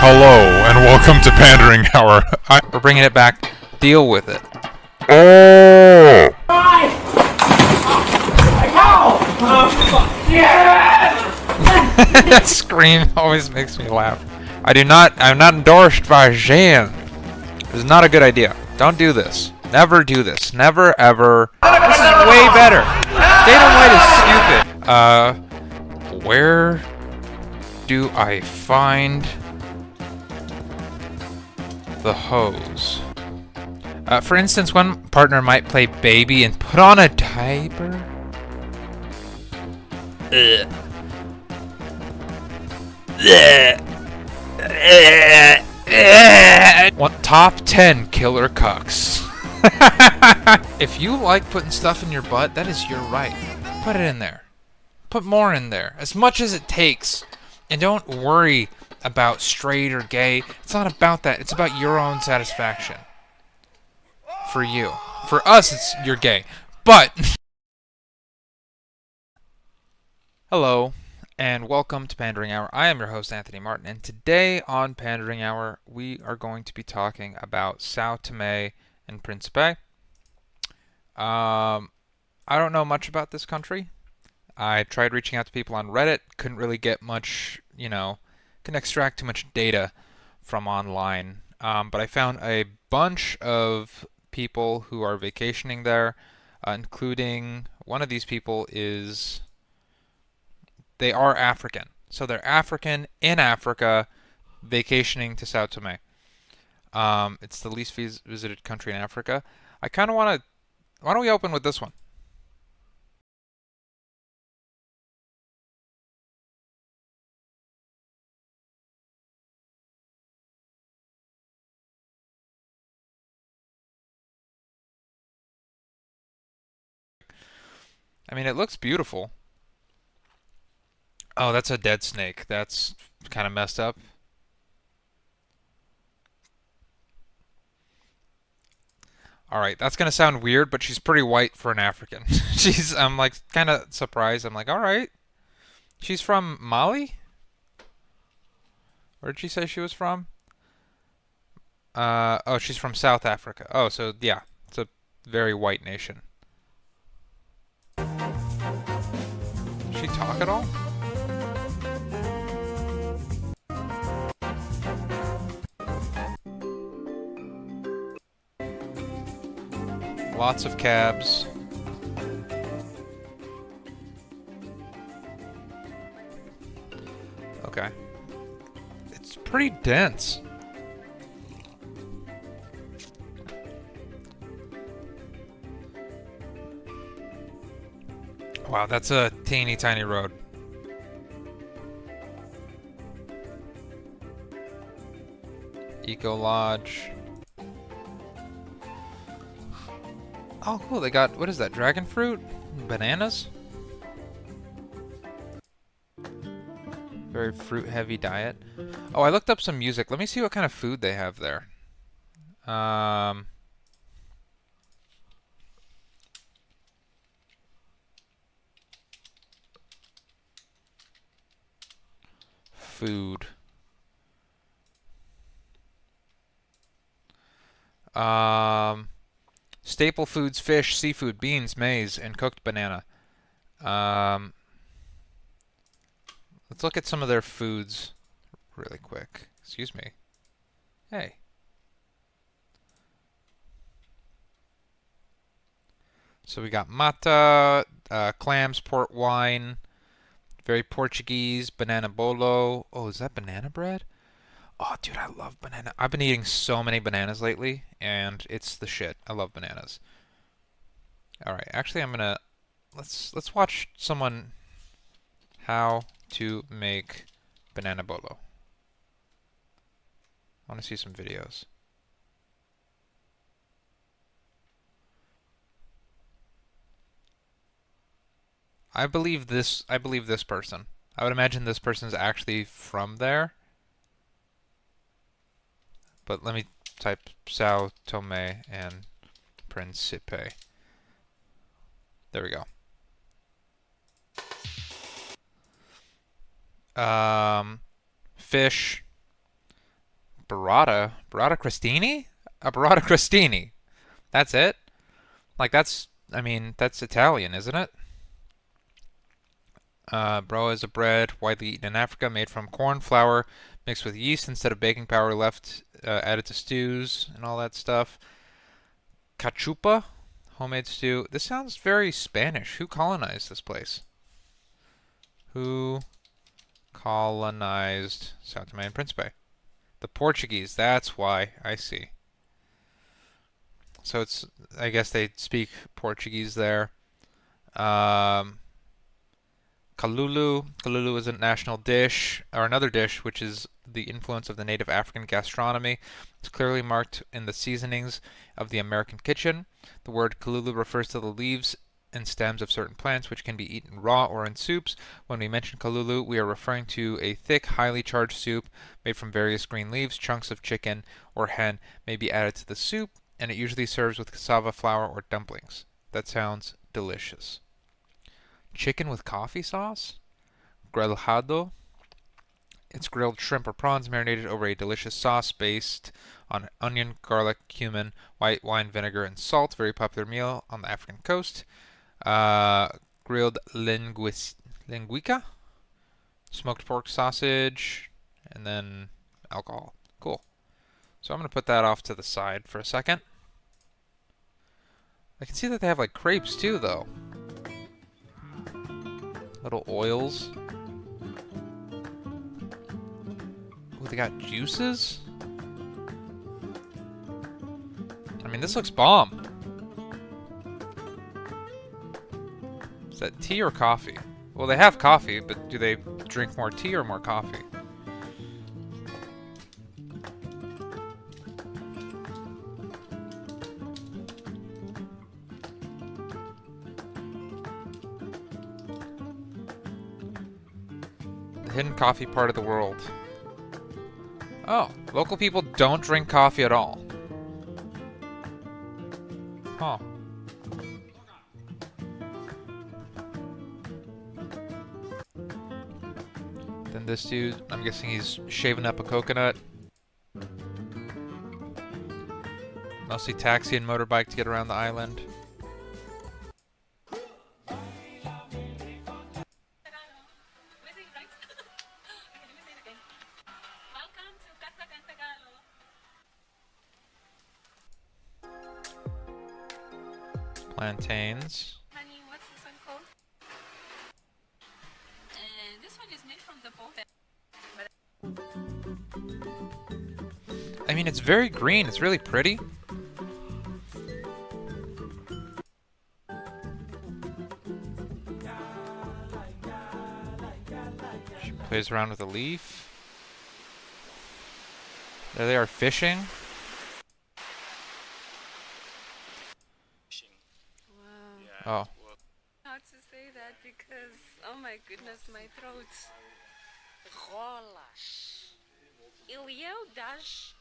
Hello, and welcome to Pandering Hour. We're bringing it back. Deal with it. Oh! That scream always makes me laugh. I'm not endorsed by Jean. This is not a good idea. Don't do this. Never do this. Never, ever. This is way better. Data White is stupid. Where do I find the hose? For instance, one partner might play baby and put on a diaper. What top 10 killer cucks? If you like putting stuff in your butt, that is your right. Put it in there. Put more in there, as much as it takes. And don't worry about straight or gay. It's not about that. It's about your own satisfaction. For you. For us, you're gay. But hello, and welcome to Pandering Hour. I am your host, Anthony Martin, and today on Pandering Hour, we are going to be talking about Sao Tome and Principe. I don't know much about this country. I tried reaching out to people on Reddit, couldn't really get much, couldn't extract too much data from online. But I found a bunch of people who are vacationing there, including one of these people they are African. So they're African in Africa vacationing to Sao Tome. It's the least visited country in Africa. I kind of want to, why don't we open with this one? I mean, it looks beautiful. Oh, that's a dead snake. That's kind of messed up. Alright, that's gonna sound weird, but she's pretty white for an African. I'm like kind of surprised. I'm like, alright. She's from Mali? Where did she say she was from? Oh, she's from South Africa. Oh, so yeah, it's a very white nation. Does she talk at all? Lots of cabs. Okay. It's pretty dense. Wow, that's a teeny tiny road. Eco Lodge. Oh, cool. They got, what is that? Dragon fruit? Bananas? Very fruit-heavy diet. Oh, I looked up some music. Let me see what kind of food they have there. Food. Staple foods: fish, seafood, beans, maize, and cooked banana. Let's look at some of their foods really quick. Excuse me. Hey. So we got mata, clams, port wine, very Portuguese, banana bolo. Oh, is that banana bread? Oh, dude, I love banana. I've been eating so many bananas lately, and it's the shit. I love bananas. All right, actually, let's watch someone how to make banana bolo. I want to see some videos. I believe this person. I would imagine this person is actually from there. But let me type Sao Tome and Principe. There we go. Fish, Burrata crostini? A burrata crostini. That's it? Like I mean, that's Italian, isn't it? Broa is a bread widely eaten in Africa, made from corn flour mixed with yeast instead of baking powder, left added to stews and all that stuff. Cachupa, homemade stew. This sounds very Spanish. Who colonized this place? Who colonized Sao Tome and Principe? The Portuguese. That's why. I see. So I guess they speak Portuguese there. Um, Kalulu. Kalulu is a national dish, or another dish, which is the influence of the native African gastronomy. It's clearly marked in the seasonings of the American kitchen. The word kalulu refers to the leaves and stems of certain plants, which can be eaten raw or in soups. When we mention kalulu, we are referring to a thick, highly charged soup made from various green leaves. Chunks of chicken or hen may be added to the soup, and it usually serves with cassava flour or dumplings. That sounds delicious. Chicken with coffee sauce? Grelhado. It's grilled shrimp or prawns marinated over a delicious sauce based on onion, garlic, cumin, white wine vinegar, and salt. Very popular meal on the African coast. Grilled linguica, smoked pork sausage, and then alcohol. Cool. So I'm going to put that off to the side for a second. I can see that they have like crepes too, though. Little oils. Oh, they got juices? I mean, this looks bomb. Is that tea or coffee? Well, they have coffee, but do they drink more tea or more coffee? The hidden coffee part of the world. Oh, local people don't drink coffee at all. Huh. Then this dude, I'm guessing he's shaving up a coconut. Mostly taxi and motorbike to get around the island. Plantains. Honey, what's this one called? This one is made from the both. I mean, it's very green. It's really pretty. She plays around with a leaf. There they are fishing. Wow. Oh. How to say that because, oh my goodness, my throat. Rolas. Eu das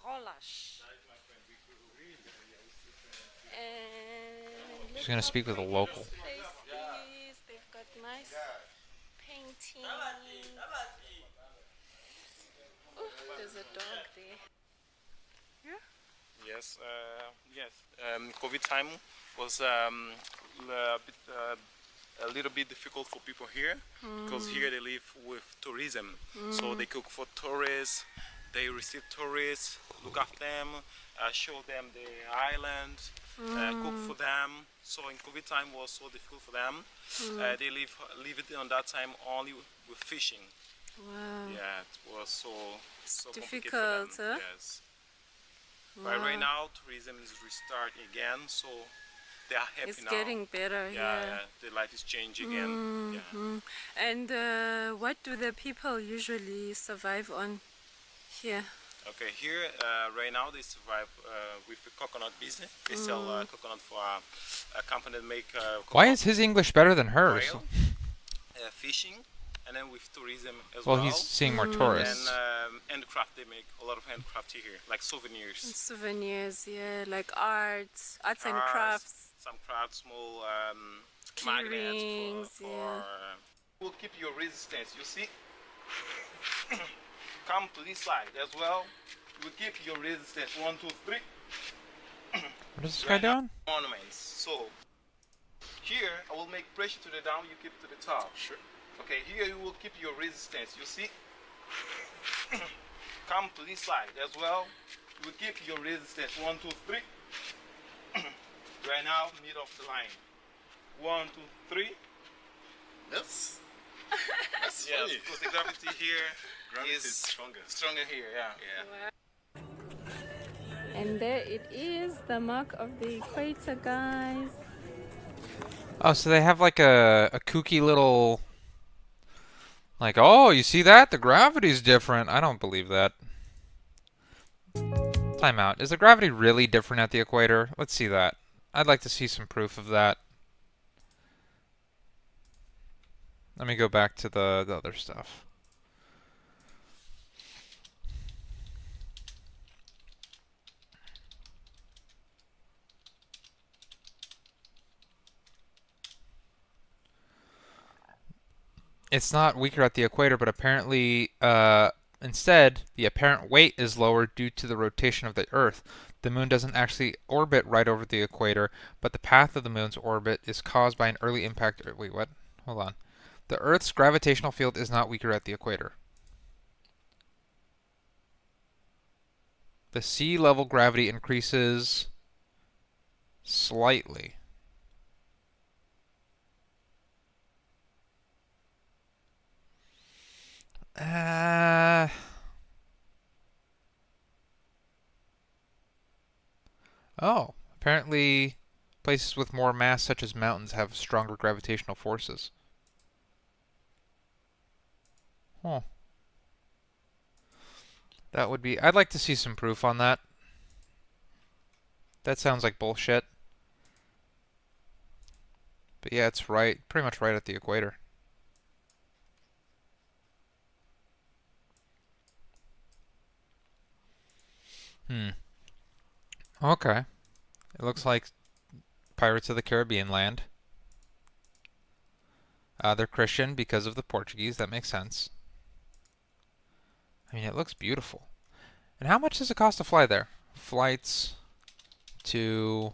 rolas. And She's gonna speak with a local. They've got nice paintings. Oh, there's a dog there. Yes, yes. COVID time was a little bit difficult for people here because here they live with tourism. So they cook for tourists, they receive tourists, look after them, show them the island, cook for them. So in COVID time was so difficult for them. They live it on that time only with fishing. Wow. Yeah, it was so complicated difficult, for them. huh? Yes. But right now, tourism is restarting again, so they are happy It's now. getting better, yeah. The life is changing again. Yeah. And what do the people usually survive on here? Okay, here right now they survive with the coconut business. They sell coconut for a company that make Why is his English better than hers? oil, fishing, and then with tourism as well. Well, he's seeing more tourists. And handcraft, they make a lot of handcraft here, like souvenirs. Souvenirs, yeah, like arts and Cars, crafts. Some crafts, small Key magnets rings, for yeah. will keep your resistance. You see, come to this side as well. You will keep your resistance. 1, 2, 3. What is this guy Right now, doing? ornaments. So here I will make pressure to the down. You keep to the top. Sure. Okay. Here you will keep your resistance. You see? Come to this side as well. You will keep your resistance. 1, 2, 3. Right now, mid of the line. 1, 2, 3. That's that's Yes, funny. because the gravity here Gravity is is stronger. stronger here. Yeah. Yeah. And there it is, the mark of the equator, guys. Oh, so they have like a kooky little like, oh, you see that? The gravity's different. I don't believe that. Time out. Is the gravity really different at the equator? Let's see that. I'd like to see some proof of that. Let me go back to the other stuff. It's not weaker at the equator, but apparently, instead, the apparent weight is lower due to the rotation of the Earth. The moon doesn't actually orbit right over the equator, but the path of the moon's orbit is caused by an early impact. Wait, what? Hold on. The Earth's gravitational field is not weaker at the equator. The sea level gravity increases slightly. Uh, oh, apparently places with more mass, such as mountains, have stronger gravitational forces. Huh. That would be... I'd like to see some proof on that. That sounds like bullshit. But yeah, it's right, pretty much right at the equator. Okay. It looks like Pirates of the Caribbean land. They're Christian because of the Portuguese. That makes sense. I mean, it looks beautiful. And how much does it cost to fly there? Flights to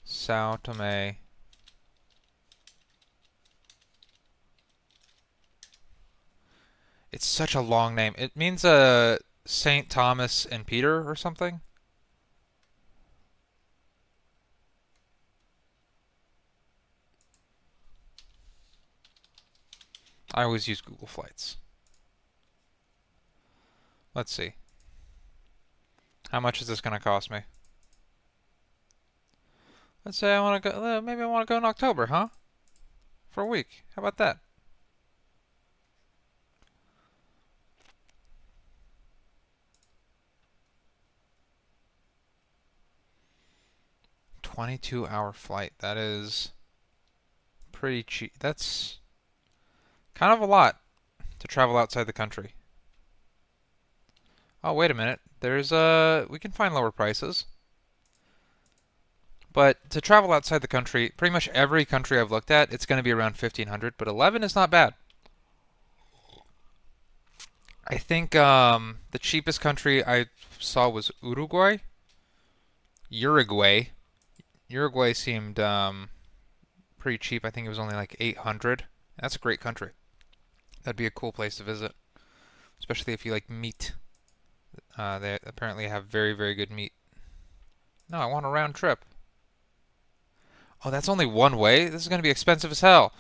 Sao Tome. It's such a long name. It means Saint Thomas and Peter or something. I always use Google Flights. Let's see. How much is this going to cost me? Let's say I want to go, maybe I want to go in October, huh? For a week. How about that? $22-hour flight. That is pretty cheap. That's kind of a lot to travel outside the country. Oh, wait a minute. We can find lower prices. But to travel outside the country, pretty much every country I've looked at, it's going to be around 1500, but 11 is not bad. I think the cheapest country I saw was Uruguay. Uruguay seemed pretty cheap. I think it was only like 800. That's a great country. That'd be a cool place to visit, especially if you like meat. They apparently have very, very good meat. No, I want a round trip. Oh, that's only one way? This is going to be expensive as hell.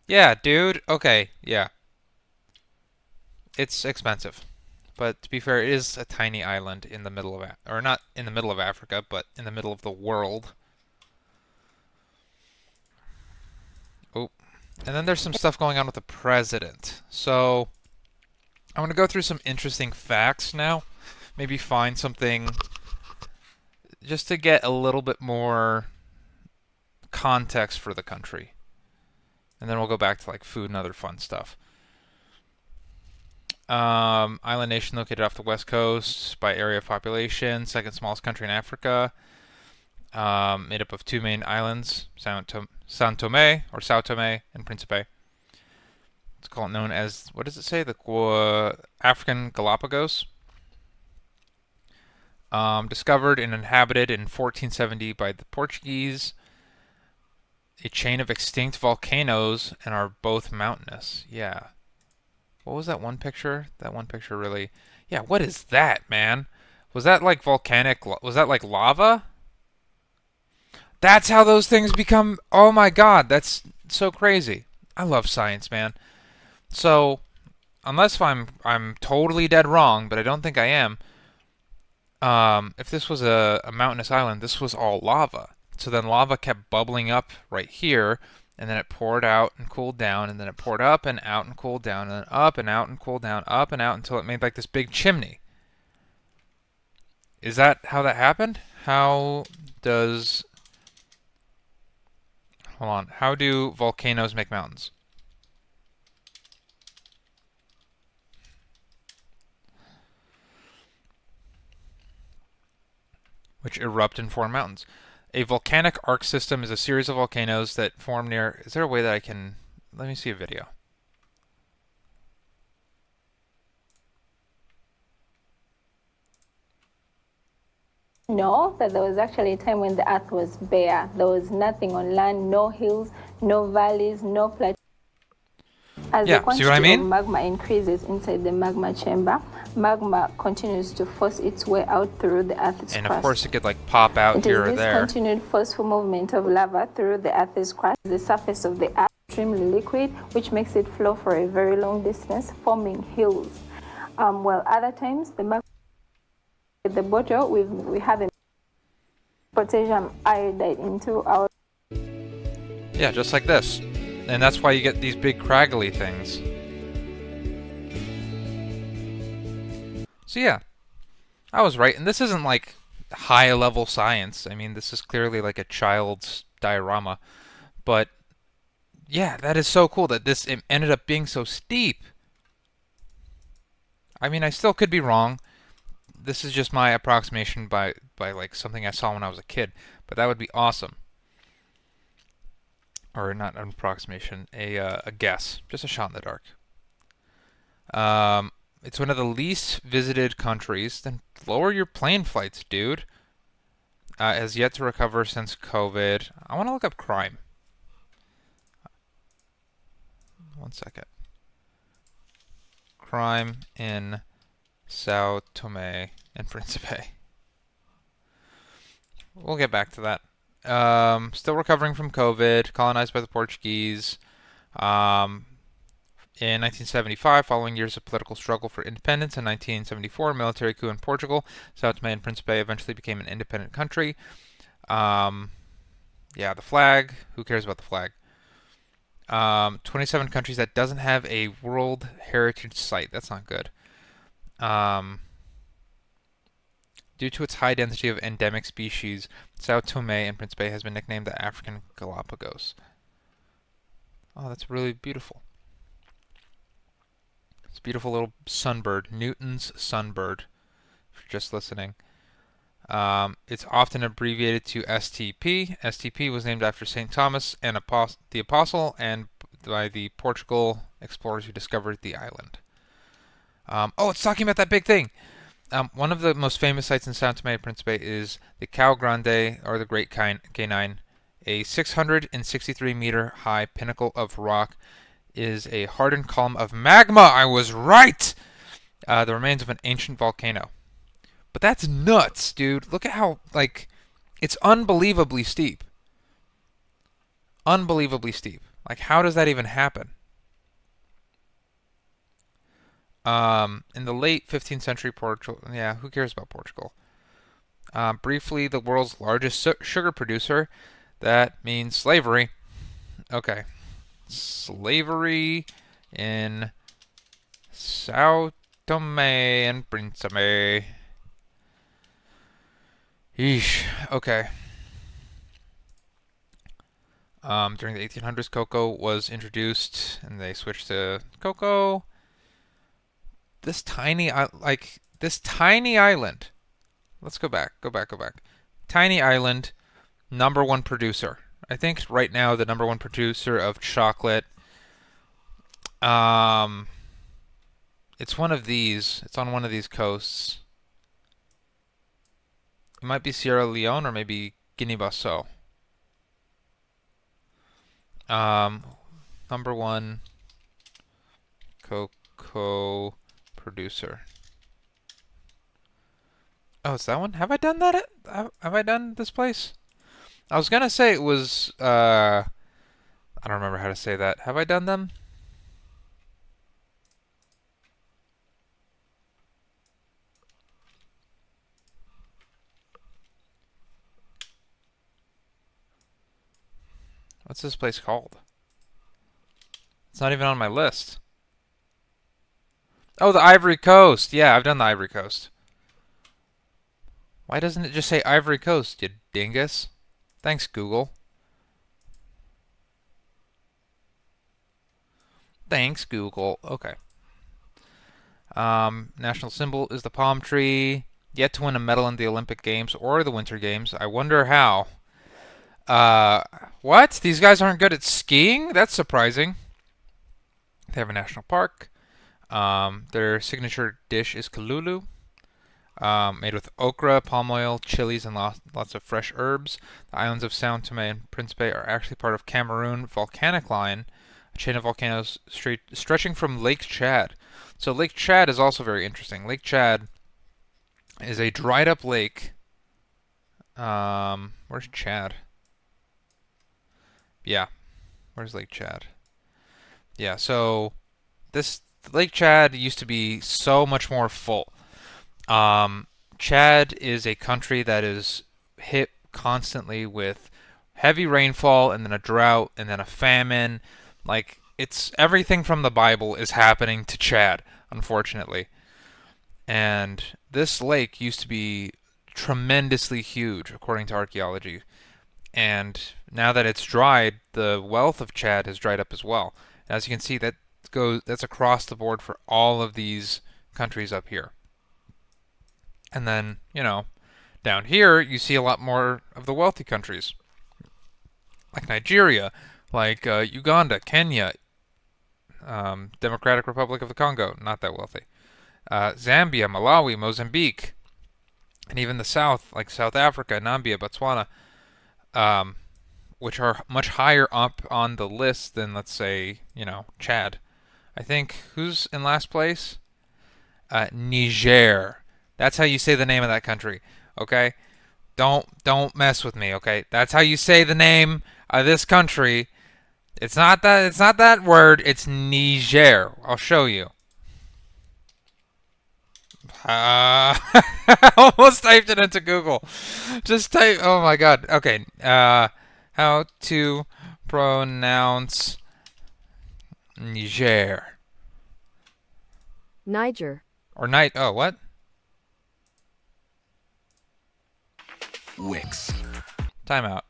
Yeah, dude. Okay, yeah. It's expensive. But to be fair, it is a tiny island in the middle of... or not in the middle of Africa, but in the middle of the world. Oh. And then there's some stuff going on with the president. So, I want to go through some interesting facts now. Maybe find something just to get a little bit more context for the country. And then we'll go back to like food and other fun stuff. Island nation located off the west coast by area of population, second smallest country in Africa. Made up of two main islands, Sao Tome and Principe. It's called known as, what does it say? The African Galapagos. Discovered and inhabited in 1470 by the Portuguese. A chain of extinct volcanoes and are both mountainous. Yeah. What was that one picture? That one picture really... Yeah, what is that, man? Was that like volcanic... Was that like lava? That's how those things become... Oh my god, that's so crazy. I love science, man. So, unless I'm totally dead wrong, but I don't think I am, if this was a mountainous island, this was all lava. So then lava kept bubbling up right here, and then it poured out and cooled down, and then it poured up and out and cooled down, and then up and out and cooled down, up and out until it made like this big chimney. Is that how that happened? How does... Hold on. How do volcanoes make mountains? Which erupt and form mountains. A volcanic arc system is a series of volcanoes that form near... Is there a way that I can... Let me see a video. Know that there was actually a time when the earth was bare. There was nothing on land, no hills, no valleys, no plateaus. As Yeah, the see what I quantity of mean? magma increases inside the magma chamber, magma continues to force its way out through the earth's And crust. of course it could like pop out It here is or this there. continued forceful movement of lava through the earth's crust, the surface of the earth extremely liquid, which makes it flow for a very long distance, forming hills. While other times the magma at the bottom, we have a potassium iodide into our... Yeah, just like this. And that's why you get these big craggly things. So yeah, I was right. And this isn't like high level science. I mean, this is clearly like a child's diorama. But yeah, that is so cool that this ended up being so steep. I mean, I still could be wrong. This is just my approximation by like something I saw when I was a kid. But that would be awesome. Or not an approximation, a guess. Just a shot in the dark. It's one of the least visited countries. Then lower your plane flights, dude. Has yet to recover since COVID. I want to look up crime. 1 second. Crime in Sao Tome and Principe. We'll get back to that. Still recovering from COVID. Colonized by the Portuguese. In 1975, following years of political struggle for independence, in 1974, a military coup in Portugal, Sao Tome and Principe eventually became an independent country. Yeah, the flag. Who cares about the flag? 27 countries that doesn't have a World Heritage Site. That's not good. Due to its high density of endemic species, Sao Tome and Principe has been nicknamed the African Galapagos. Oh, that's really beautiful. It's a beautiful little sunbird, Newton's sunbird, if you're just listening. It's often abbreviated to STP. STP was named after St. Thomas and the Apostle and by the Portugal explorers who discovered the island. Oh, it's talking about that big thing! One of the most famous sites in Sao Tome and Principe is the Cao Grande, or the Great Canine. A 663-meter high pinnacle of rock is a hardened column of magma. I was right! The remains of an ancient volcano. But that's nuts, dude. Look at how, like, it's unbelievably steep. Unbelievably steep. Like, how does that even happen? In the late 15th century, Portugal... Yeah, who cares about Portugal? Briefly, the world's largest sugar producer. That means slavery. Okay. Slavery in Sao Tome and Principe. Yeesh. Okay. During the 1800s, cocoa was introduced, and they switched to cocoa. This tiny, this tiny island. Let's go back. Go back. Tiny island, #1 producer. I think right now the #1 producer of chocolate. It's one of these. It's on one of these coasts. might be Sierra Leone or maybe Guinea-Bissau. Number one cocoa producer. Oh, it's that one? Have I done that? Have I done this place? I was gonna say it was, I don't remember how to say that. Have I done them? What's this place called? It's not even on my list. Oh, the Ivory Coast. Yeah, I've done the Ivory Coast. Why doesn't it just say Ivory Coast, you dingus? Thanks, Google. Thanks, Google. Okay. National symbol is the palm tree. Yet to win a medal in the Olympic Games or the Winter Games. I wonder how. What? These guys aren't good at skiing? That's surprising. They have a national park. Their signature dish is kalulu, made with okra, palm oil, chilies, and lots of fresh herbs. The islands of Sao Tome and Principe are actually part of Cameroon volcanic line, a chain of volcanoes stretching from Lake Chad. So Lake Chad is also very interesting. Lake Chad is a dried up lake. Where's Chad? Yeah, where's Lake Chad? Yeah, so this Lake Chad used to be so much more full. Chad is a country that is hit constantly with heavy rainfall and then a drought and then a famine. Like, it's everything from the Bible is happening to Chad, unfortunately. And this lake used to be tremendously huge, according to archaeology. And now that it's dried, the wealth of Chad has dried up as well. As you can see, that's across the board for all of these countries up here. And then, down here you see a lot more of the wealthy countries, like Nigeria, like Uganda, Kenya, Democratic Republic of the Congo, not that wealthy, Zambia, Malawi, Mozambique, and even the south, like South Africa, Namibia, Botswana, which are much higher up on the list than, let's say, Chad. I think, who's in last place? Niger. That's how you say the name of that country, okay? Don't mess with me, okay? That's how you say the name of this country. It's not that word, it's Niger. I'll show you. I almost typed it into Google. Just type, oh my god. Okay. How to pronounce Niger. Niger. Or night. Oh, what? Wix Timeout.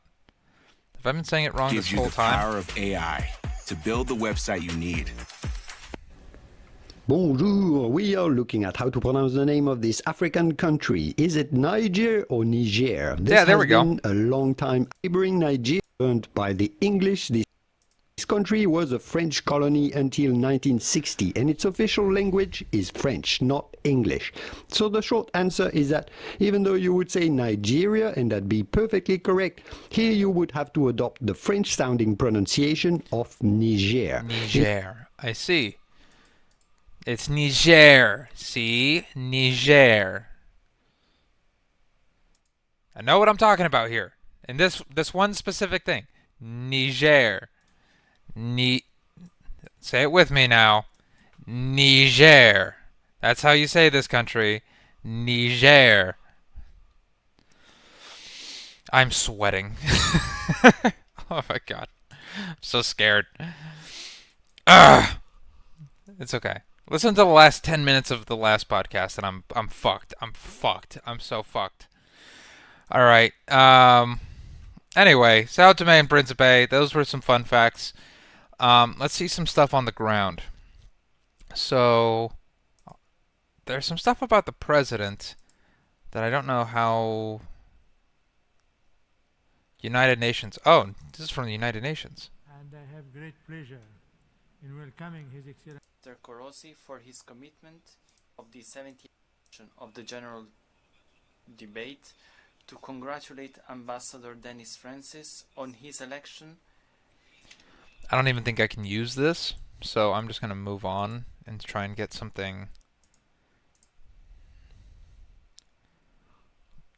Have I been saying it wrong gives this you whole the time? power of AI to build the website you need. Bonjour, we are looking at how to pronounce the name of this African country. Is it Niger or Niger? This there we go. has been a long time. Neighboring Niger, owned by the English. This country was a French colony until 1960, and its official language is French, not English. So the short answer is that even though you would say Nigeria, and that'd be perfectly correct, here you would have to adopt the French-sounding pronunciation of Niger. Niger. I see. It's Niger. See? Niger. I know what I'm talking about here. And this one specific thing. Niger. Say it with me now. Niger. That's how you say this country. Niger. I'm sweating. Oh my god. I'm so scared. Ugh. It's okay. Listen to the last 10 minutes of the last podcast and I'm fucked. I'm fucked. I'm so fucked. All right. Anyway, Sao Tome and Principe, those were some fun facts. Let's see some stuff on the ground. So, there's some stuff about the president that I don't know how... United Nations. Oh, this is from the United Nations. And I have great pleasure in welcoming His Excellency Mr. Korosi for his commitment of the 70th session of the general debate to congratulate Ambassador Dennis Francis on his election. I don't even think I can use this, so I'm just going to move on and try and get something.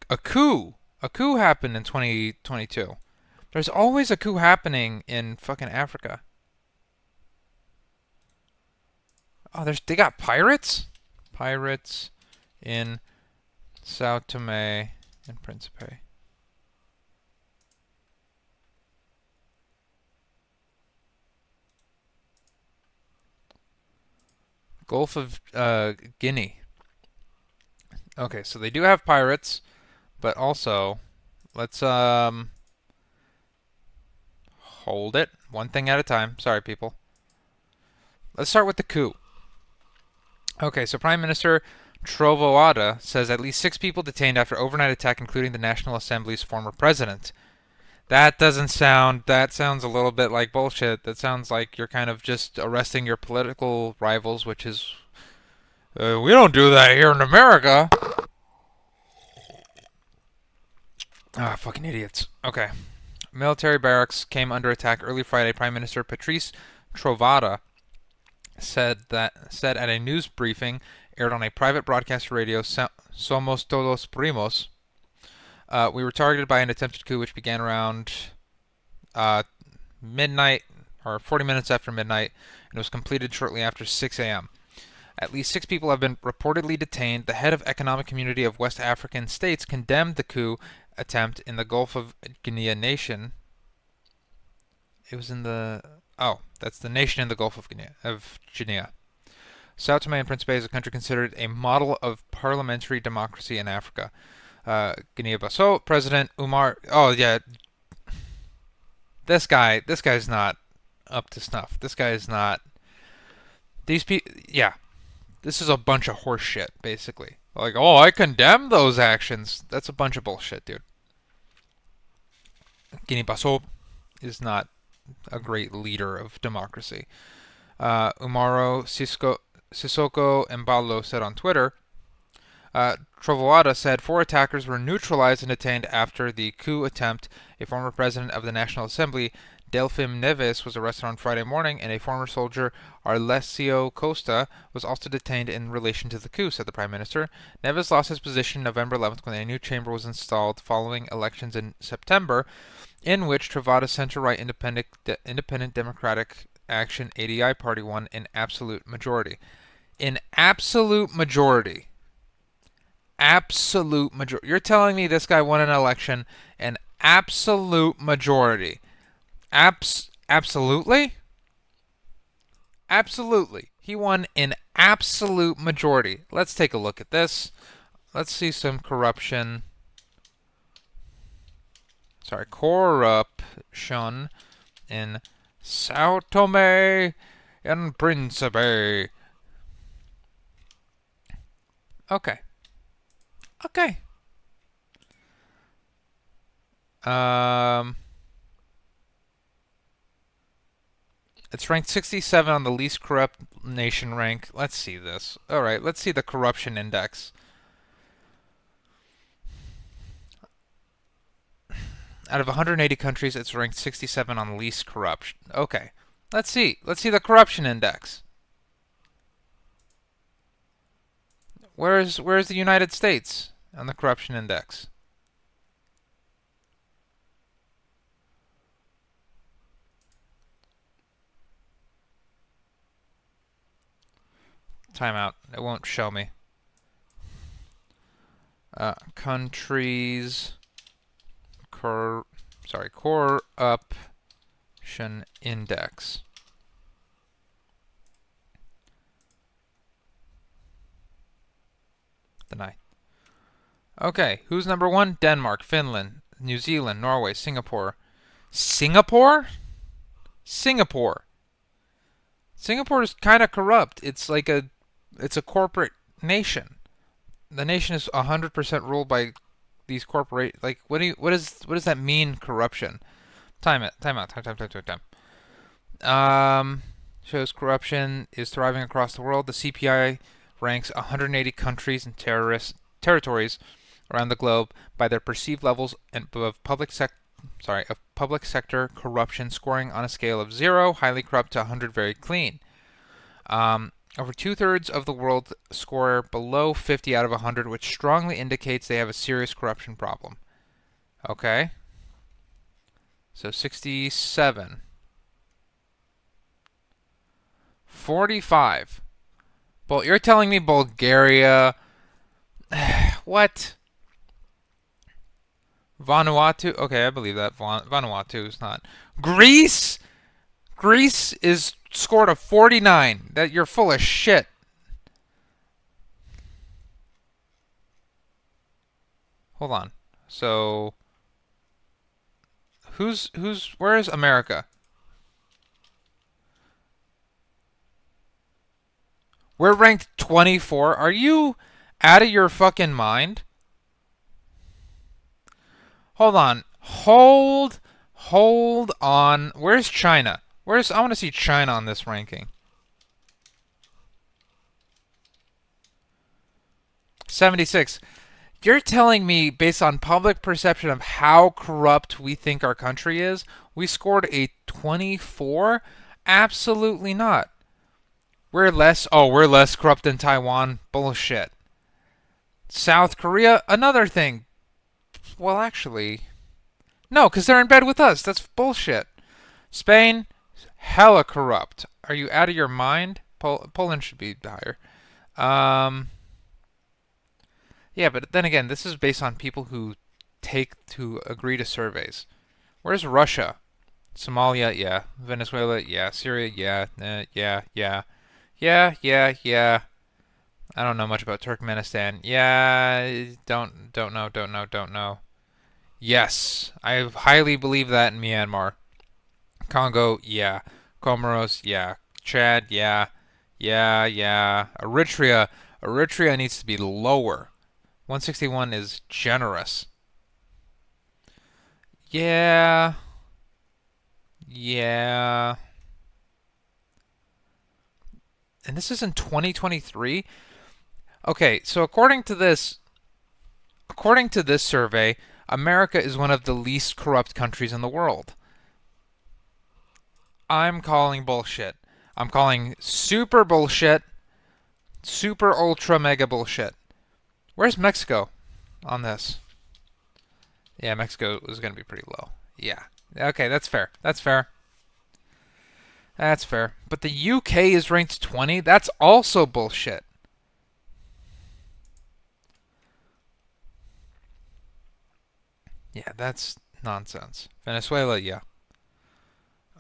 A coup! A coup happened in 2022. There's always a coup happening in fucking Africa. Oh, they got pirates? Pirates in Sao Tome and Principe. Gulf of Guinea. Okay, so they do have pirates, but also let's hold it one thing at a time. Sorry, people. Let's start with the coup. Okay, so Prime Minister Trovoada says at least 6 people detained after overnight attack, including the National Assembly's former president. That sounds a little bit like bullshit. That sounds like you're kind of just arresting your political rivals, which is, we don't do that here in America. Ah, fucking idiots. Okay. Military barracks came under attack early Friday. Prime Minister Patrice Trovoada said at a news briefing aired on a private broadcast radio, Somos Todos Primos, we were targeted by an attempted coup which began around midnight, or 40 minutes after midnight, and was completed shortly after 6 a.m. At least 6 people have been reportedly detained. The head of Economic Community of West African States condemned the coup attempt in the Gulf of Guinea nation. It was in the... Oh, that's the nation in the Gulf of Guinea. Sao Tome and Principe is a country considered a model of parliamentary democracy in Africa. Guinea-Bissau President Umar... Oh, yeah. This guy's not up to snuff. This guy is not... These people... Yeah. This is a bunch of horse shit, basically. Like, oh, I condemn those actions. That's a bunch of bullshit, dude. Guinea-Bissau is not a great leader of democracy. Umaro Sissoko Embalo said on Twitter, Trovoada said 4 attackers were neutralized and detained after the coup attempt. A former president of the National Assembly, Delfim Neves, was arrested on Friday morning, and a former soldier, Arlesio Costa, was also detained in relation to the coup, said the Prime Minister. Neves lost his position November 11th when a new chamber was installed following elections in September, in which Trovoada's center-right Independent Democratic Action ADI party won in absolute majority. In absolute majority. Absolute majority. You're telling me this guy won an election in absolute majority? Absolutely? Absolutely. He won in absolute majority. Let's take a look at this. Let's see some corruption. Sorry, corruption in Sao Tome and Principe. Okay. Okay. It's ranked 67 on the least corrupt nation rank. Let's see this. All right, let's see the corruption index. Out of 180 countries, it's ranked 67 on least corrupt. Okay. Let's see. Let's see the corruption index. Where's the United States on the corruption index? Timeout. It won't show me. Countries. Corruption index. Deny. Okay, who's number 1? Denmark, Finland, New Zealand, Norway, Singapore. Singapore? Singapore. Singapore is kind of corrupt. It's a corporate nation. The nation is 100% ruled by these corporate. Like, what does that mean? Corruption. Time out. Shows corruption is thriving across the world. The CPI ranks 180 countries and territories around the globe by their perceived levels of public sector corruption, scoring on a scale of 0, highly corrupt, to 100, very clean. Over two-thirds of the world score below 50 out of 100, which strongly indicates they have a serious corruption problem. Okay. So 67. 45. Well, you're telling me Bulgaria... What? Vanuatu? Okay, I believe that. Vanuatu is not. Greece? Greece is scored a 49. That you're full of shit. Hold on. So where is America? We're ranked 24. Are you out of your fucking mind? Hold on. Hold on. Where's China? I want to see China on this ranking. 76. You're telling me, based on public perception of how corrupt we think our country is, we scored a 24? Absolutely not. We're less corrupt than Taiwan. Bullshit. South Korea, another thing. Well, actually, no, because they're in bed with us. That's bullshit. Spain, hella corrupt. Are you out of your mind? Poland should be higher. Yeah, but then again, this is based on people who agree to surveys. Where's Russia? Somalia, yeah. Venezuela, yeah. Syria, yeah. Yeah. I don't know much about Turkmenistan. Yeah, don't know. Yes, I highly believe that in Myanmar. Congo, yeah. Comoros, yeah. Chad, yeah. Eritrea needs to be lower. 161 is generous. Yeah. And this is in 2023? Okay, so according to this survey, America is one of the least corrupt countries in the world. I'm calling bullshit. I'm calling super bullshit. Super ultra mega bullshit. Where's Mexico on this? Yeah, Mexico is going to be pretty low. Yeah. Okay, that's fair. But the UK is ranked 20? That's also bullshit. Yeah, that's nonsense. Venezuela, yeah.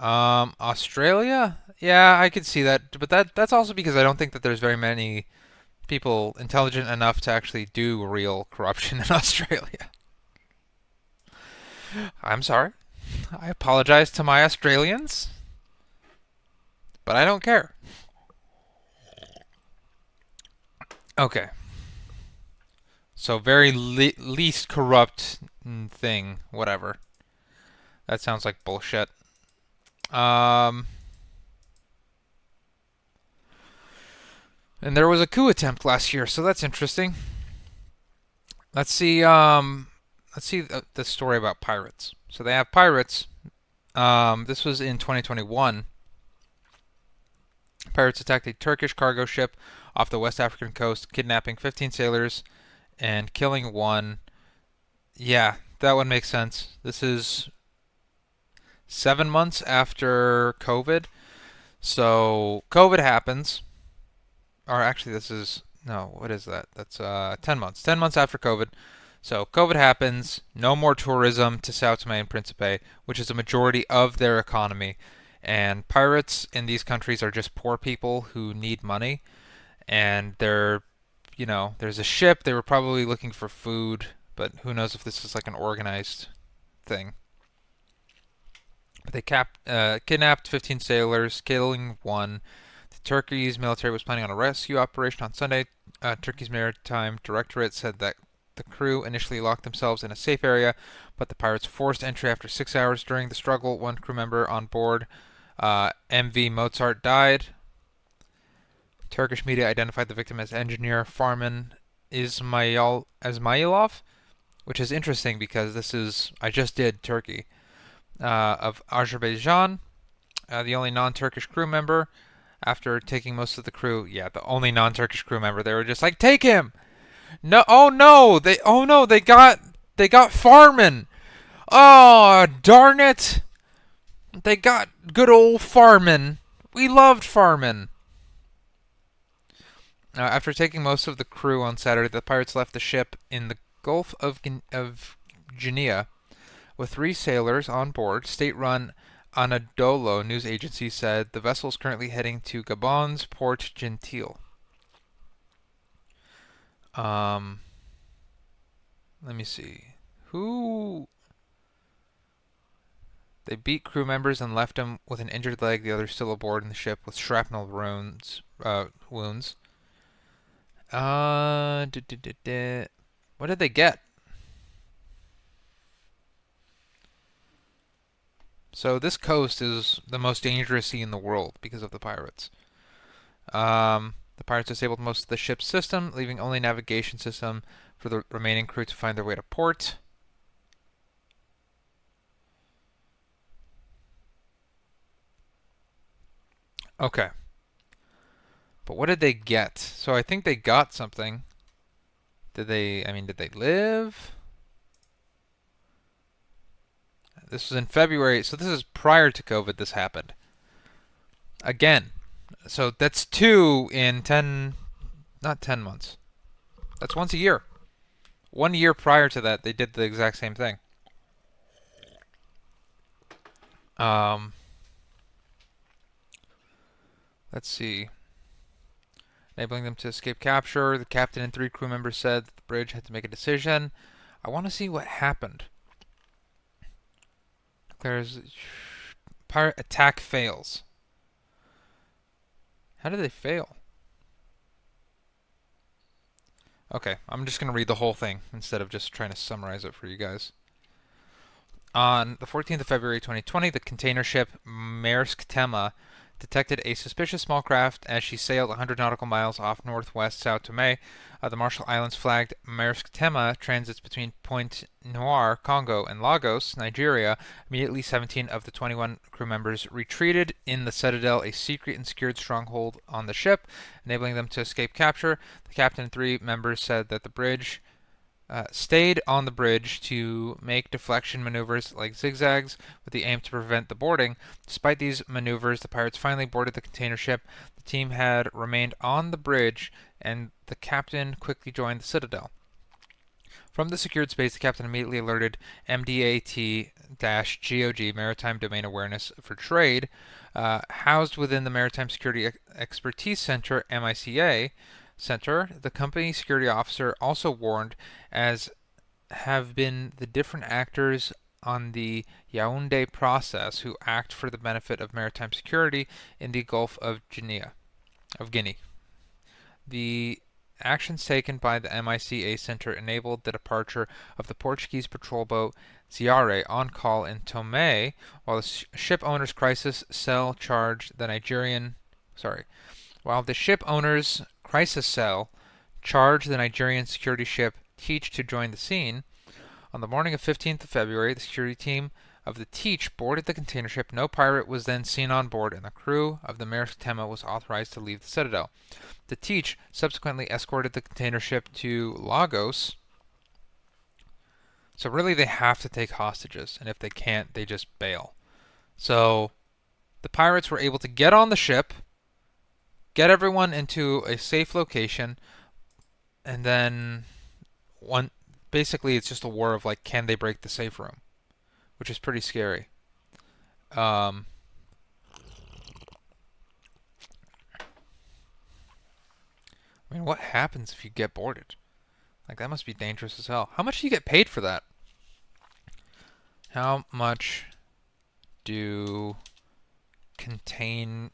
Australia? Yeah, I could see that. But that's also because I don't think that there's very many people intelligent enough to actually do real corruption in Australia. I'm sorry. I apologize to my Australians. But I don't care. Okay. So very least corrupt thing, whatever. That sounds like bullshit. And there was a coup attempt last year, so that's interesting. Let's see the story about pirates. So they have pirates. This was in 2021. Pirates attacked a Turkish cargo ship off the West African coast, kidnapping 15 sailors and killing one. Yeah, that one makes sense. This is 7 months after COVID. So COVID happens. Or actually, what is that? That's 10 months. 10 months after COVID. So COVID happens. No more tourism to Sao Tome and Principe, which is a majority of their economy. And pirates in these countries are just poor people who need money. And there's a ship. They were probably looking for food, but who knows if this is like an organized thing. But they kidnapped 15 sailors, killing one. Turkey's military was planning on a rescue operation on Sunday. Turkey's Maritime Directorate said that the crew initially locked themselves in a safe area, but the pirates forced entry after 6 hours. During the struggle, one crew member on board, MV Mozart, died. Turkish media identified the victim as engineer Farman Ismailov. which is interesting because I just did Turkey, of Azerbaijan, the only non-Turkish crew member. After taking most of the crew, yeah, the only non-Turkish crew member, they were just like, take him! No, oh no, they got Farman! Oh, darn it! They got good old Farman. We loved Farman. After taking most of the crew on Saturday, the pirates left the ship in the Gulf of Guinea with 3 sailors on board. State-run Anadolu news agency said the vessel is currently heading to Gabon's Port Gentil. Let me see. Who... They beat crew members and left him with an injured leg, the others still aboard in the ship with shrapnel wounds. What did they get? So this coast is the most dangerous sea in the world because of the pirates. The pirates disabled most of the ship's system, leaving only navigation system for the remaining crew to find their way to port. Okay. But what did they get? So I think they got something. Did they live? This was in February, so this is prior to COVID this happened. Again. So that's 2 in 10, not 10 months. That's once a year. 1 year prior to that, they did the exact same thing. Let's see. Enabling them to escape capture. The captain and 3 crew members said that the bridge had to make a decision. I want to see what happened. There's pirate attack fails. How did they fail? Okay, I'm just going to read the whole thing instead of just trying to summarize it for you guys. On the 14th of February 2020, the container ship Maersk Tema detected a suspicious small craft as she sailed 100 nautical miles off northwest Sao Tome. The Marshall Islands flagged Maersk Tema transits between Pointe Noire, Congo, and Lagos, Nigeria. Immediately, 17 of the 21 crew members retreated in the Citadel, a secret and secured stronghold on the ship, enabling them to escape capture. The captain and 3 members said that the bridge stayed on the bridge to make deflection maneuvers like zigzags with the aim to prevent the boarding. Despite these maneuvers, the pirates finally boarded the container ship. The team had remained on the bridge, and the captain quickly joined the Citadel. From the secured space, the captain immediately alerted MDAT-GOG, Maritime Domain Awareness for Trade, housed within the Maritime Security Expertise Center, MICA, Center. The company security officer also warned, as have been the different actors on the Yaoundé process who act for the benefit of maritime security in the Gulf of Guinea. The actions taken by the MICA Center enabled the departure of the Portuguese patrol boat Ziare on call in Tomé, while the ship owners crisis cell charged the Nigerian security ship Teach to join the scene. On the morning of 15th of February, the security team of the Teach boarded the container ship. No pirate was then seen on board, and the crew of the Maersk Tema was authorized to leave the Citadel. The Teach subsequently escorted the container ship to Lagos. So really they have to take hostages, and if they can't, they just bail. So the pirates were able to get on the ship, get everyone into a safe location, and then basically it's just a war of like, can they break the safe room, which is pretty scary. I mean, what happens if you get boarded? Like, that must be dangerous as hell. How much do you get paid for that? How much do container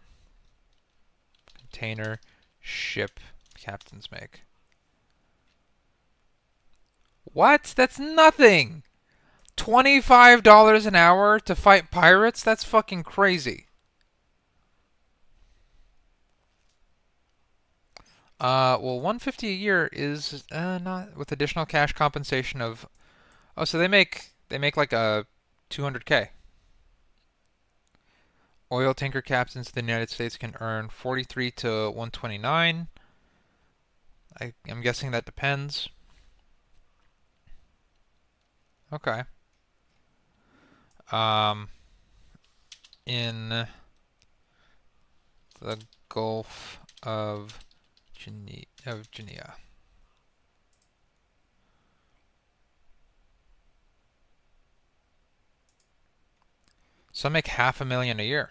ship captains make? What? That's nothing! $25 an hour to fight pirates? That's fucking crazy. Well, $150 a year is not with additional cash compensation of Oh, so they make like a 200K. Oil tanker captains in the United States can earn 43 to 129. I'm guessing that depends. Okay. Um, in the Gulf of Guinea. Some make $500,000 a year.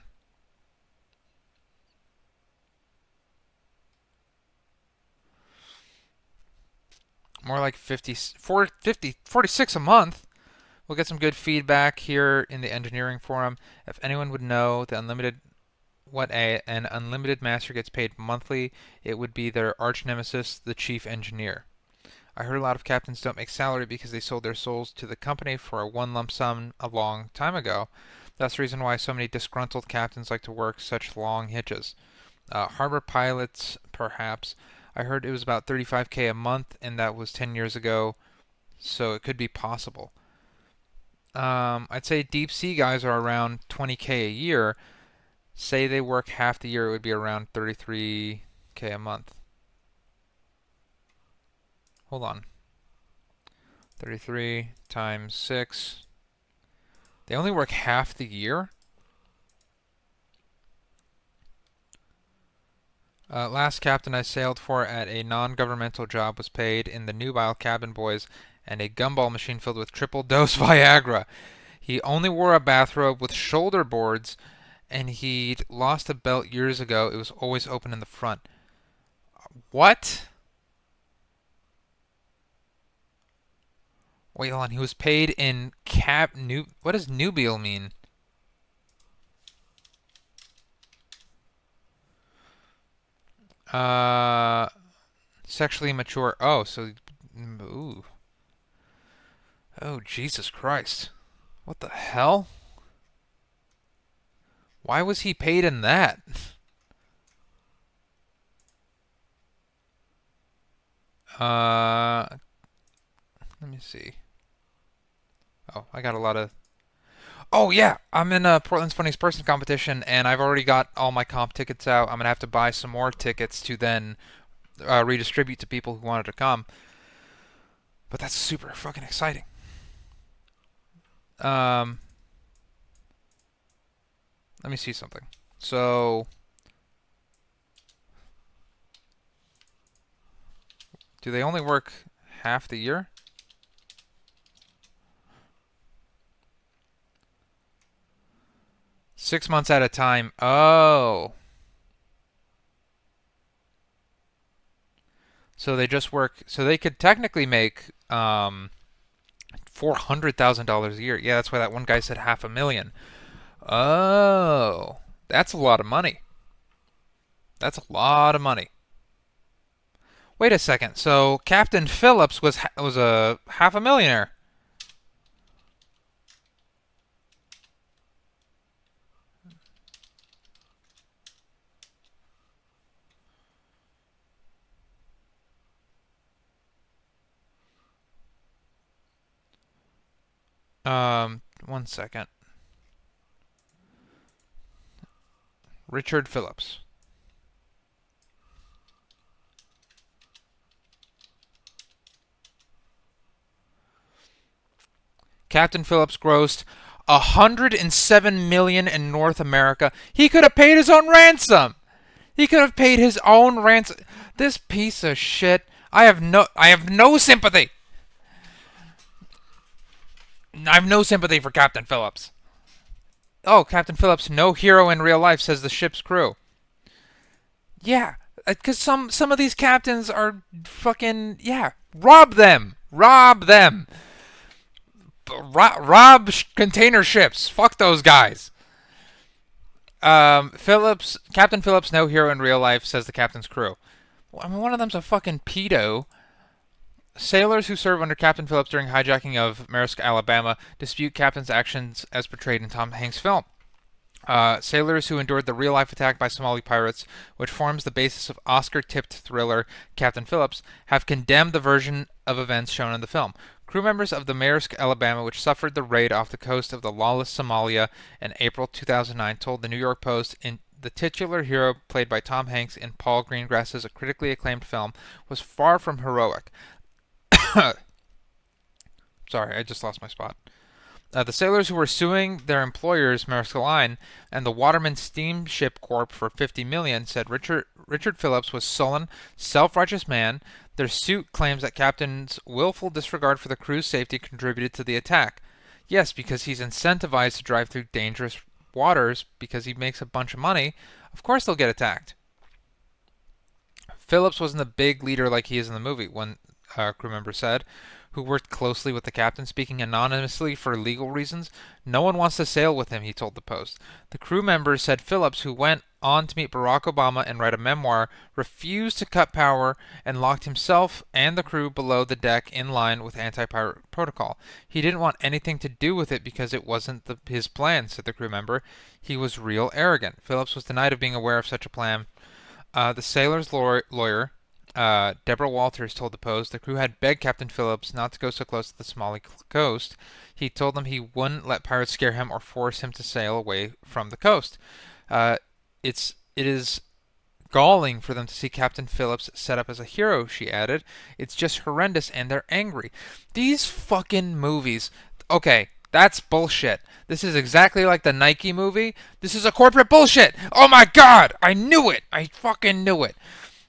More like 46 a month. We'll get some good feedback here in the engineering forum. If anyone would know an unlimited master gets paid monthly, it would be their arch nemesis, the chief engineer. I heard a lot of captains don't make salary because they sold their souls to the company for a one lump sum a long time ago. That's the reason why so many disgruntled captains like to work such long hitches. Harbor pilots, perhaps. I heard it was about 35K a month, and that was 10 years ago, so it could be possible. I'd say deep sea guys are around 20K a year. Say they work half the year, it would be around 33K a month. Hold on. 33 times 6. They only work half the year? Last captain I sailed for at a non-governmental job was paid in the nubile cabin boys and a gumball machine filled with triple-dose Viagra. He only wore a bathrobe with shoulder boards, and he'd lost a belt years ago. It was always open in the front. What? Wait, hold on. He was paid in what does nubile mean? Sexually mature. Oh, so, ooh. Oh, Jesus Christ. What the hell? Why was he paid in that? Let me see. Oh, I got a lot of... Oh, yeah! I'm in a Portland's Funniest Person competition, and I've already got all my comp tickets out. I'm going to have to buy some more tickets to then redistribute to people who wanted to come. But that's super fucking exciting. Let me see something. So... do they only work half the year? Six months at a time. Oh. So they just work. So they could technically make $400,000 a year. Yeah, that's why that one guy said $500,000. Oh, that's a lot of money. That's a lot of money. Wait a second. So Captain Phillips was a half a millionaire. One second. Richard Phillips. Captain Phillips grossed $107 million in North America. He could have paid his own ransom. He could have paid his own ransom. This piece of shit. I have no sympathy. I have no sympathy for Captain Phillips. Oh, Captain Phillips, no hero in real life, says the ship's crew. Yeah, because some of these captains are fucking, yeah, rob them. Rob them. Rob container ships. Fuck those guys. Captain Phillips, no hero in real life, says the captain's crew. Well, I mean, one of them's a fucking pedo. Sailors who serve under Captain Phillips during hijacking of Maersk, Alabama, dispute captain's actions as portrayed in Tom Hanks' film. Sailors who endured the real-life attack by Somali pirates, which forms the basis of Oscar-tipped thriller Captain Phillips, have condemned the version of events shown in the film. Crew members of the Maersk, Alabama, which suffered the raid off the coast of the lawless Somalia in April 2009, told the New York Post in the titular hero, played by Tom Hanks in Paul Greengrass's critically acclaimed film, was far from heroic. Sorry, I just lost my spot. The sailors who were suing their employers, Maersk Line, and the Waterman Steamship Corp for $50 million said Richard Phillips was sullen, self-righteous man. Their suit claims that Captain's willful disregard for the crew's safety contributed to the attack. Yes, because he's incentivized to drive through dangerous waters because he makes a bunch of money. Of course they'll get attacked. Phillips wasn't a big leader like he is in the movie, one crew member said, who worked closely with the captain, speaking anonymously for legal reasons. No one wants to sail with him, he told the Post. The crew members said Phillips, who went on to meet Barack Obama and write a memoir, refused to cut power and locked himself and the crew below the deck in line with anti-pirate protocol. He didn't want anything to do with it because it wasn't his plan, said the crew member. He was real arrogant. Phillips was denied of being aware of such a plan. The sailor's lawyer, Deborah Walters, told the Post the crew had begged Captain Phillips not to go so close to the Somali coast. He told them he wouldn't let pirates scare him or force him to sail away from the coast. It is galling for them to see Captain Phillips set up as a hero, she added. It's just horrendous, and they're angry. These fucking movies. Okay, that's bullshit. This is exactly like the Nike movie. This is a corporate bullshit. Oh my god! I knew it! I fucking knew it.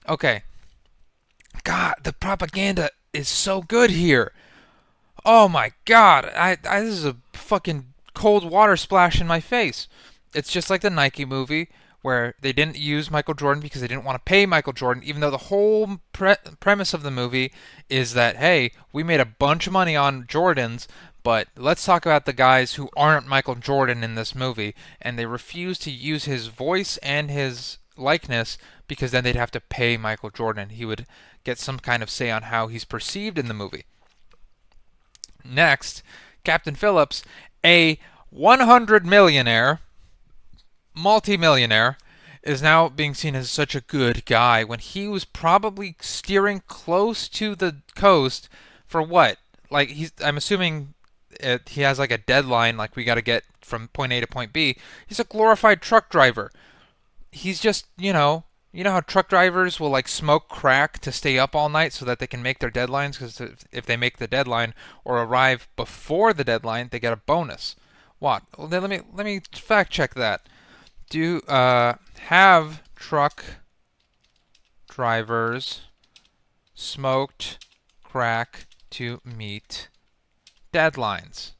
Okay. God, the propaganda is so good here. Oh my god, this is a fucking cold water splash in my face. It's just like the Nike movie where they didn't use Michael Jordan because they didn't want to pay Michael Jordan, even though the whole premise of the movie is that, hey, we made a bunch of money on Jordans, but let's talk about the guys who aren't Michael Jordan in this movie, and they refuse to use his voice and his likeness because then they'd have to pay Michael Jordan. He would get some kind of say on how he's perceived in the movie. Next, Captain Phillips, a 100 millionaire, multi-millionaire, is now being seen as such a good guy when he was probably steering close to the coast for what? Like, I'm assuming he has like a deadline, like we got to get from point A to point B. He's a glorified truck driver. He's just, you know how truck drivers will like smoke crack to stay up all night so that they can make their deadlines, because if they make the deadline or arrive before the deadline, they get a bonus. What? Well, then let me fact check that. Have truck drivers smoked crack to meet deadlines?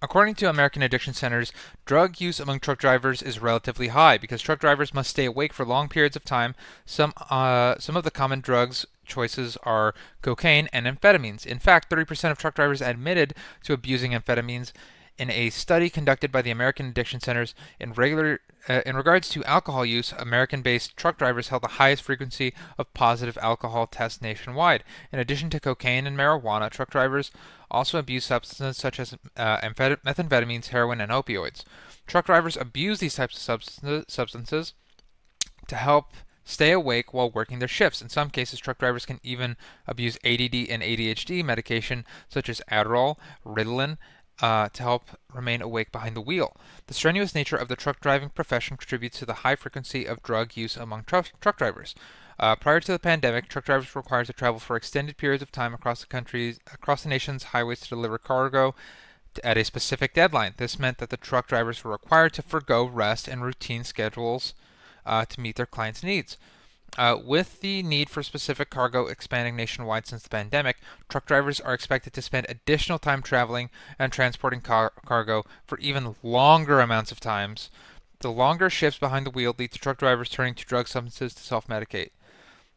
According to American Addiction Centers, drug use among truck drivers is relatively high because truck drivers must stay awake for long periods of time. Some of the common drugs choices are cocaine and amphetamines. In fact, 30% of truck drivers admitted to abusing amphetamines. In a study conducted by the American Addiction Centers in regards to alcohol use, American-based truck drivers held the highest frequency of positive alcohol tests nationwide. In addition to cocaine and marijuana, truck drivers also abuse substances such as methamphetamines, heroin, and opioids. Truck drivers abuse these types of substances to help stay awake while working their shifts. In some cases, truck drivers can even abuse ADD and ADHD medication such as Adderall, Ritalin, to help remain awake behind the wheel. The strenuous nature of the truck driving profession contributes to the high frequency of drug use among truck drivers. Prior to the pandemic, truck drivers were required to travel for extended periods of time across the nation's highways to deliver cargo at a specific deadline. This meant that the truck drivers were required to forgo rest and routine schedules to meet their clients' needs. With the need for specific cargo expanding nationwide since the pandemic, truck drivers are expected to spend additional time traveling and transporting cargo for even longer amounts of times. The longer shifts behind the wheel lead to truck drivers turning to drug substances to self-medicate.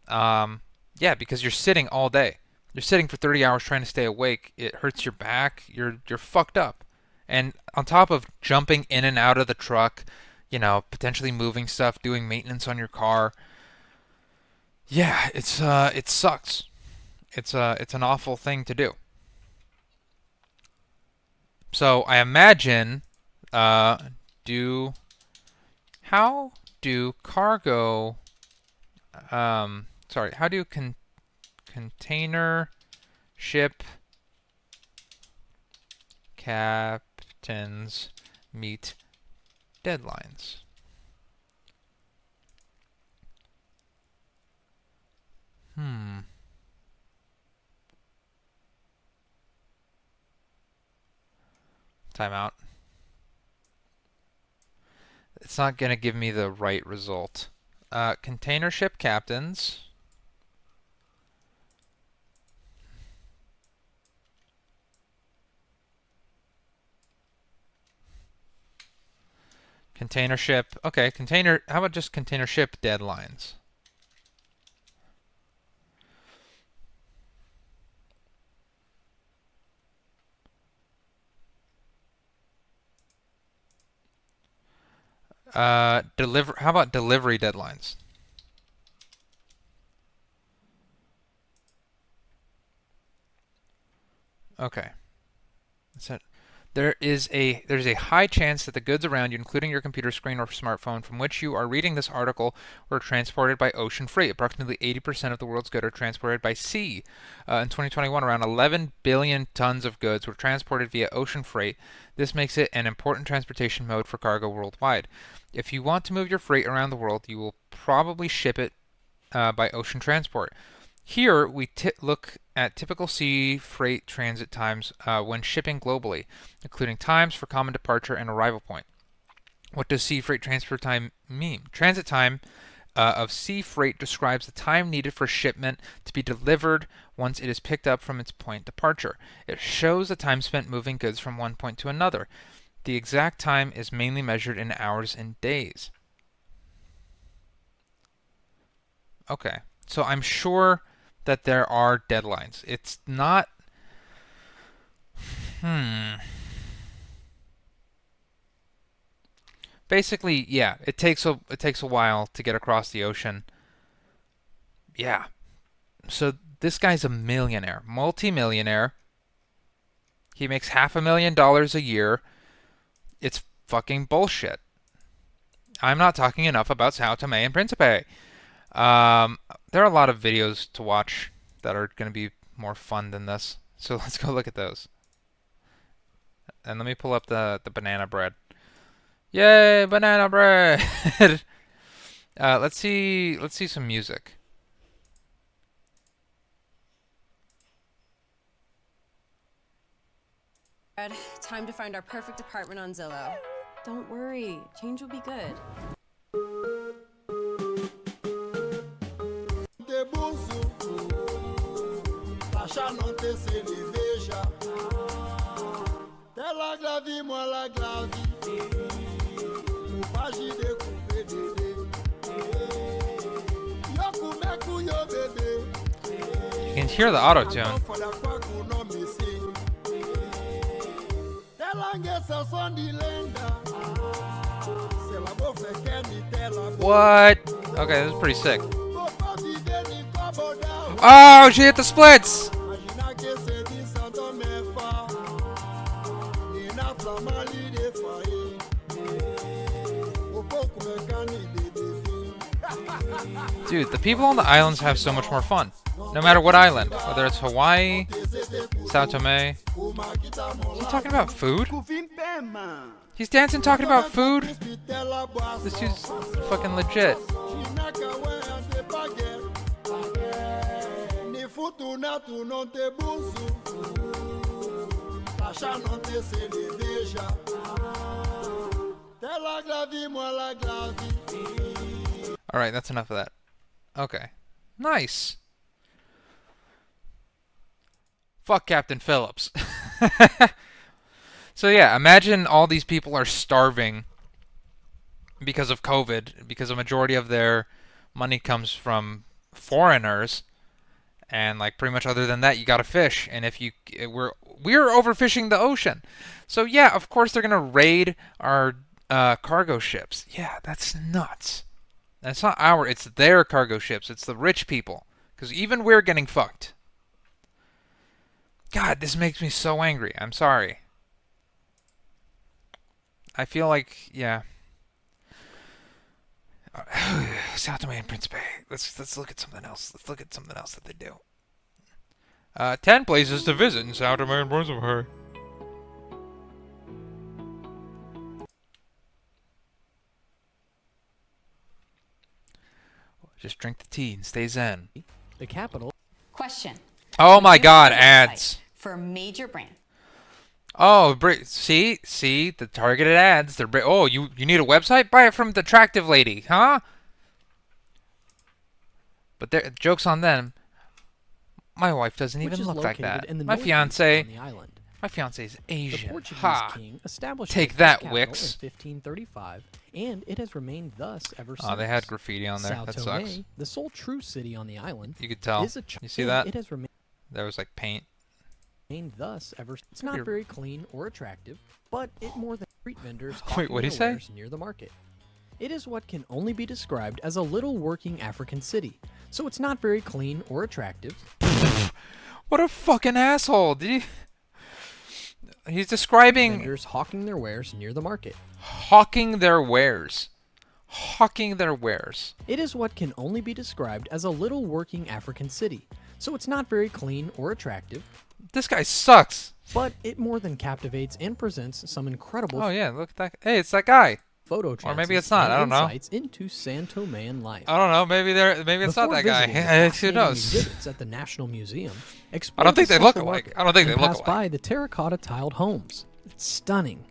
Yeah, because you're sitting all day. You're sitting for 30 hours trying to stay awake. It hurts your back. You're fucked up. And on top of jumping in and out of the truck, potentially moving stuff, doing maintenance on your car. Yeah, it sucks. It's an awful thing to do. So I imagine, how do cargo, how do container ship captains meet deadlines? Timeout. It's not going to give me the right result. Container ship captains. Container ship. Okay, how about just container ship deadlines? How about delivery deadlines? Okay. There's a high chance that the goods around you, including your computer screen or smartphone from which you are reading this article, were transported by ocean freight. Approximately 80% of the world's goods are transported by sea. In 2021, around 11 billion tons of goods were transported via ocean freight. This makes it an important transportation mode for cargo worldwide. If you want to move your freight around the world, you will probably ship it by ocean transport. Here, we look at typical sea freight transit times when shipping globally, including times for common departure and arrival point. What does sea freight transfer time mean? Transit time of sea freight describes the time needed for shipment to be delivered once it is picked up from its point departure. It shows the time spent moving goods from one point to another. The exact time is mainly measured in hours and days. Okay, so I'm sure that there are deadlines. It's not... Basically, yeah, it takes a while to get across the ocean. Yeah. So this guy's a millionaire, multi-millionaire. He makes $500,000 a year. It's fucking bullshit. I'm not talking enough about Sao Tome and Principe. There are a lot of videos to watch that are going to be more fun than this. So let's go look at those. And let me pull up the banana bread. Yay, banana bread! Let's see some music. Time to find our perfect apartment on Zillow. Don't worry, change will be good. You can hear the auto-tune. What? Okay, this is pretty sick. Oh, she hit the splits! Dude, the people on the islands have so much more fun. No matter what island. Whether it's Hawaii, Sao Tome. Is he talking about food? He's dancing talking about food? This dude's fucking legit. Alright, that's enough of that. Okay. Nice. Fuck Captain Phillips. So yeah, imagine all these people are starving because of COVID, because a majority of their money comes from foreigners, And like pretty much other than that, you gotta fish. And if you we're overfishing the ocean, so yeah, of course they're gonna raid our cargo ships. Yeah, that's nuts. That's not it's their cargo ships. It's the rich people. Because even we're getting fucked. God, this makes me so angry. I'm sorry. I feel like, yeah. Sao Tome and Principe. Let's look at something else. Let's look at something else that they do. 10 places to visit in Sao Tome and Principe. Just drink the tea and stay zen. The capital. Question. Oh my God, ads. For a major brand. Oh, see, the targeted ads. They're oh, you need a website? Buy it from the attractive lady, huh? But joke's on them. My wife doesn't even look like that. My fiance is Asian. The Portuguese king established Take the that, capital Wix. in 1535, and it has remained thus ever since. Oh, they had graffiti on there. Sao That Tome, sucks. the sole true city on the island, You could tell. is a You see that? It has remained There was like paint. thus ever. It's not very clean or attractive, but it more than street vendors. Wait, what'd he say? Near the market. It is what can only be described as a little working African city, so it's not very clean or attractive. What a fucking asshole! He's describing vendors hawking their wares near the market. Hawking their wares. Hawking their wares. It is what can only be described as a little working African city, so it's not very clean or attractive. This guy sucks. But it more than captivates and presents some incredible. Oh yeah, look at that. Hey, it's that guy. Photo or maybe it's not. I don't know. Insights into Sao Tomean life. I don't know. Maybe it's not that guy. Who knows? Exhibits at the National Museum. I don't think they look alike. I don't think they look alike. By the terracotta tiled homes. It's stunning.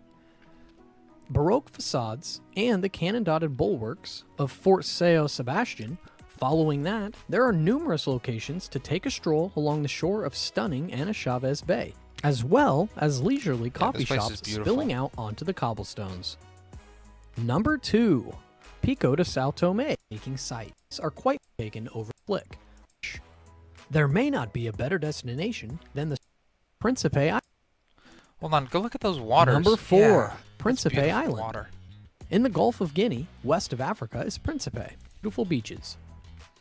Baroque facades and the cannon-dotted bulwarks of Fort Sao Sebastian. Following that, there are numerous locations to take a stroll along the shore of stunning Ana Chavez Bay, as well as leisurely coffee shops spilling out onto the cobblestones. Number 2, Pico de Sao Tome. Making sites are quite taken over Flick. There may not be a better destination than the Principe Island. Hold on, go look at those waters. Number 4, yeah, Principe Island. Water. In the Gulf of Guinea, west of Africa, is Principe. Beautiful beaches.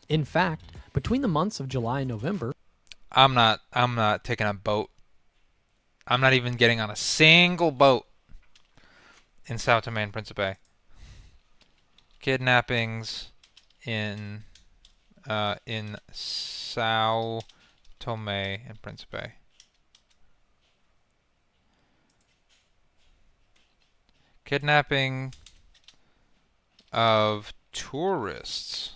In fact, between the months of July and November, I'm not taking a boat. I'm not even getting on a single boat in Sao Tome and Principe. Kidnappings in Sao Tome and Principe. Kidnapping of tourists.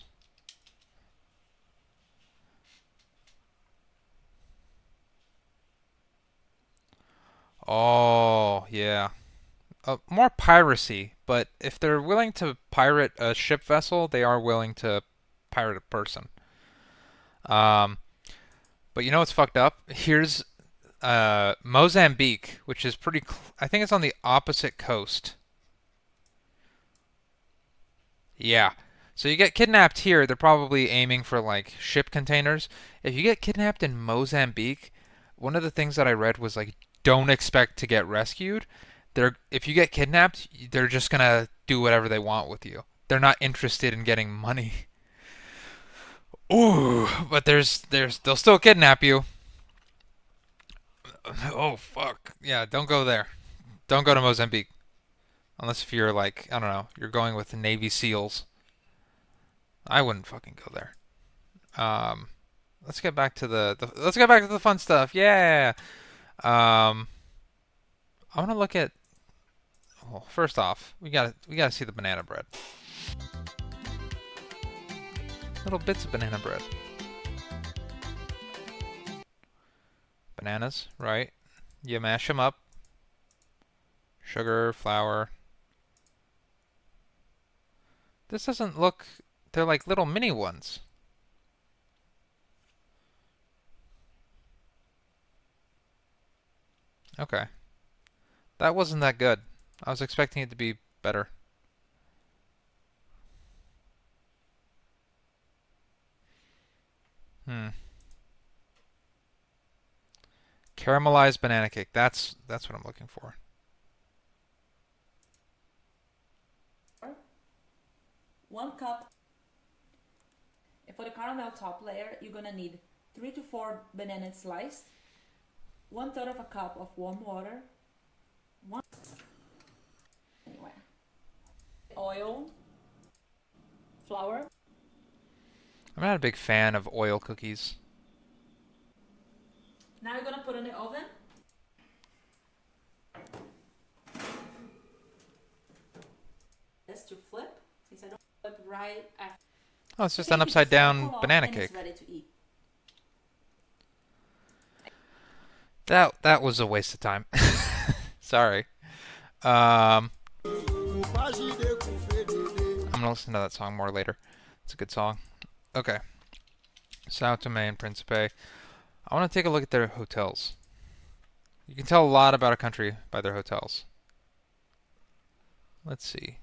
Oh, yeah. More piracy, but if they're willing to pirate a ship vessel, they are willing to pirate a person. But you know what's fucked up? Here's Mozambique, which is pretty... I think it's on the opposite coast. Yeah. So you get kidnapped here, they're probably aiming for like ship containers. If you get kidnapped in Mozambique, one of the things that I read was like, don't expect to get rescued. If you get kidnapped, they're just gonna do whatever they want with you. They're not interested in getting money. Ooh, but they'll still kidnap you. Oh fuck. Yeah, don't go there. Don't go to Mozambique. Unless if you're like, I don't know, you're going with the Navy SEALs. I wouldn't fucking go there. Let's get back to the fun stuff. Yeah. I want to look at. Well, first off, we gotta see the banana bread. Little bits of banana bread. Bananas, right? You mash them up. Sugar, flour. This doesn't look. They're like little mini ones. Okay. That wasn't that good. I was expecting it to be better. Caramelized banana cake. That's what I'm looking for. One cup. And for the caramel top layer, you're gonna need 3 to 4 bananas sliced, 1/3 of a cup of warm water, oil, flour. I'm not a big fan of oil cookies. Now you're gonna put in the oven. This to flip, since I don't flip right after. Oh, it's just an upside down banana cake. It's ready to eat. That was a waste of time. Sorry. I'm gonna listen to that song more later. It's a good song. Okay. Sao Tome and Principe. I want to take a look at their hotels. You can tell a lot about a country by their hotels. Let's see.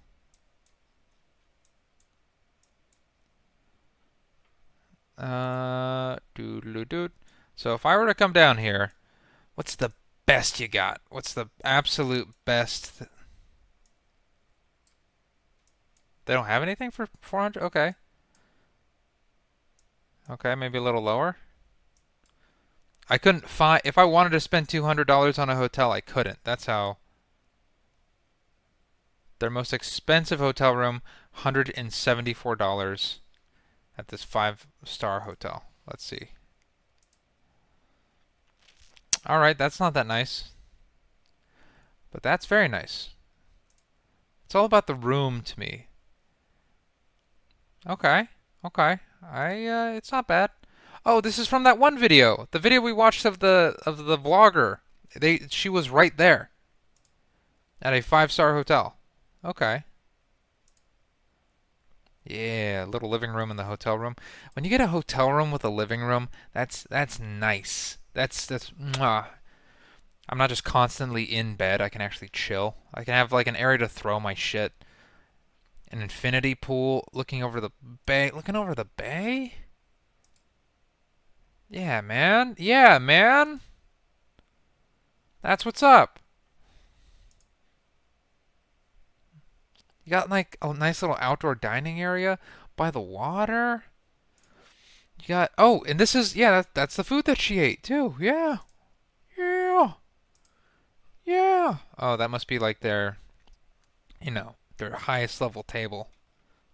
Doodle-doot. So if I were to come down here, what's the best you got? What's the absolute best? They don't have anything for 400? Okay. Okay, maybe a little lower. I couldn't find... If I wanted to spend $200 on a hotel, I couldn't. That's how... Their most expensive hotel room, $174 at this 5-star hotel. Let's see. Alright, that's not that nice. But that's very nice. It's all about the room to me. Okay. Okay. It's not bad. Oh, this is from that one video. The video we watched of the vlogger. She was right there. At a 5-star hotel. Okay. Yeah, little living room in the hotel room. When you get a hotel room with a living room, that's nice. That's mwah. I'm not just constantly in bed. I can actually chill. I can have like an area to throw my shit. An infinity pool looking over the bay. Looking over the bay? Yeah, man. Yeah, man. That's what's up. You got like a nice little outdoor dining area by the water. You got... Oh, and this is... Yeah, that's the food that she ate, too. Yeah. Yeah. Yeah. Oh, that must be like their... You know, their highest level table.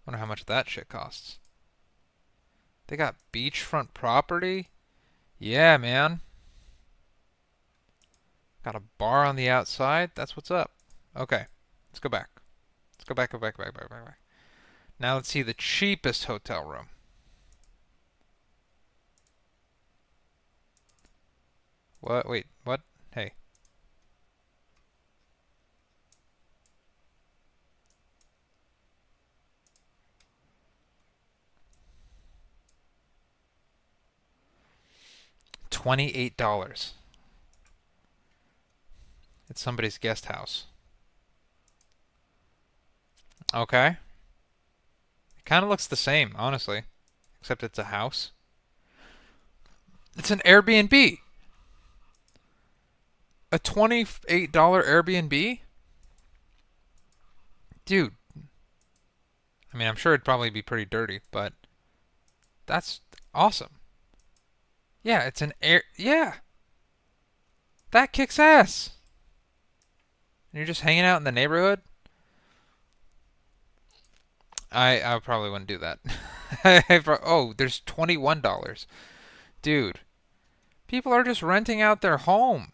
Wonder how much that shit costs. They got beachfront property. Yeah, man. Got a bar on the outside. That's what's up. Okay. Let's go back. Let's go back, go back, back, back, back, back. Now let's see the cheapest hotel room. What? Wait, what? Hey. $28. It's somebody's guest house. Okay. It kind of looks the same, honestly. Except it's a house. It's an Airbnb. A $28 Airbnb? Dude. I mean, I'm sure it'd probably be pretty dirty, but that's awesome. Yeah, it's an air... Yeah. That kicks ass. And you're just hanging out in the neighborhood? I probably wouldn't do that. Oh, there's $21. Dude. People are just renting out their home.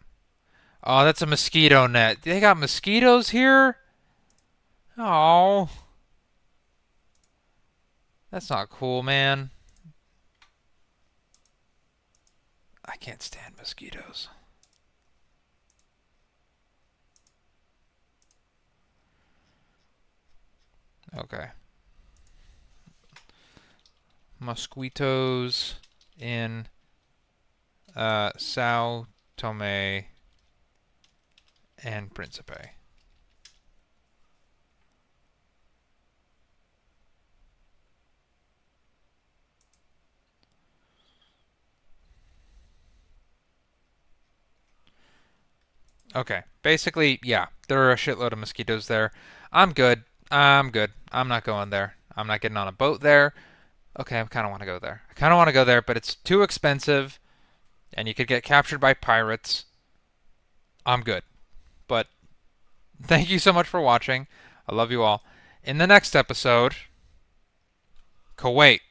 Oh, that's a mosquito net. They got mosquitoes here? Oh. That's not cool, man. I can't stand mosquitoes. Okay. Mosquitoes in Sao Tome and Principe. Okay. Basically, yeah, there are a shitload of mosquitoes there. I'm good. I'm good. I'm not going there. I'm not getting on a boat there. Okay, I kind of want to go there. I kind of want to go there, but it's too expensive, and you could get captured by pirates. I'm good. But thank you so much for watching. I love you all. In the next episode, Kuwait.